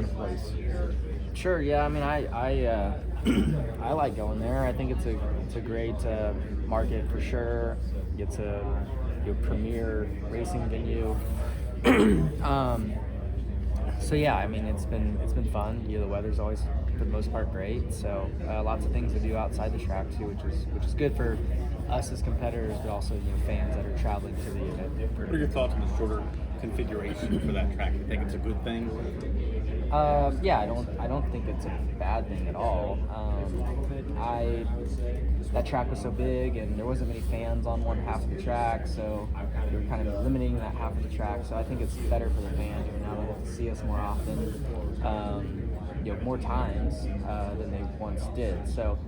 kind of place? Sure. Yeah. I mean, I like going there. I think it's a great market for sure. It's a premier racing venue. um, so yeah, I mean, it's been fun. The weather's always for the most part great. So lots of things to do outside the track too, which is good for us as competitors, but also fans that are traveling to the event. What are your thoughts on the shorter configuration for that track? You think it's a good thing? Yeah, I don't think it's a bad thing at all. That track was so big, and there wasn't many fans on one half of the track, so we were kind of limiting that half of the track. So I think it's better for the fans. Now they get to see us more often, more times than they once did. So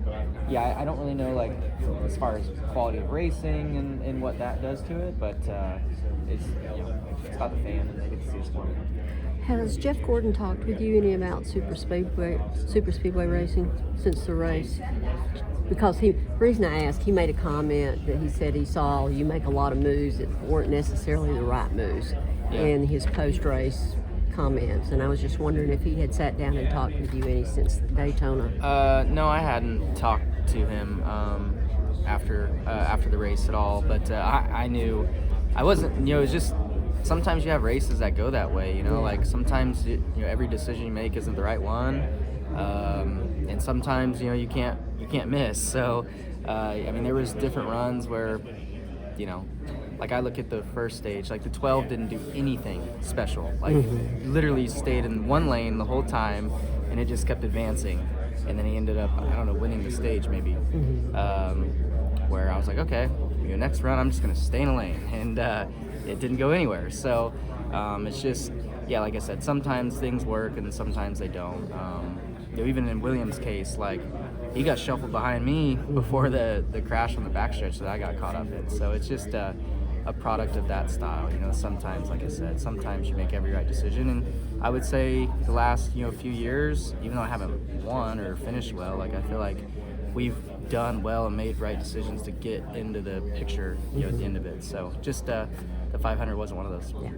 yeah, I don't really know as far as quality of racing and what that does to it, but it's about the fan, and they get to see us more. Has Jeff Gordon talked with you any about super speedway racing since the race? Because the reason I asked, he made a comment that he said he saw you make a lot of moves that weren't necessarily the right moves in his post-race comments, and I was just wondering if he had sat down and talked with you any since Daytona. No, I hadn't talked to him after the race at all, but I knew I wasn't. It's just sometimes you have races that go that way. Like sometimes every decision you make isn't the right one, and sometimes you can't miss. So I mean, there was different runs where like I look at the first stage, like the 12 didn't do anything special. Like literally stayed in one lane the whole time, and it just kept advancing. And then he ended up, I don't know, winning the stage maybe. Where I was like, okay, next run I'm just gonna stay in a lane, and it didn't go anywhere. So it's just, like I said, sometimes things work and sometimes they don't. Even in Williams' case, like he got shuffled behind me before the crash on the backstretch that I got caught up in. So it's just a product of that style. Sometimes, like I said, sometimes you make every right decision. And I would say the last few years, even though I haven't won or finished well, like I feel like we've done well and made right decisions to get into the picture at the end of it. So just the 500 wasn't one of those. Yeah.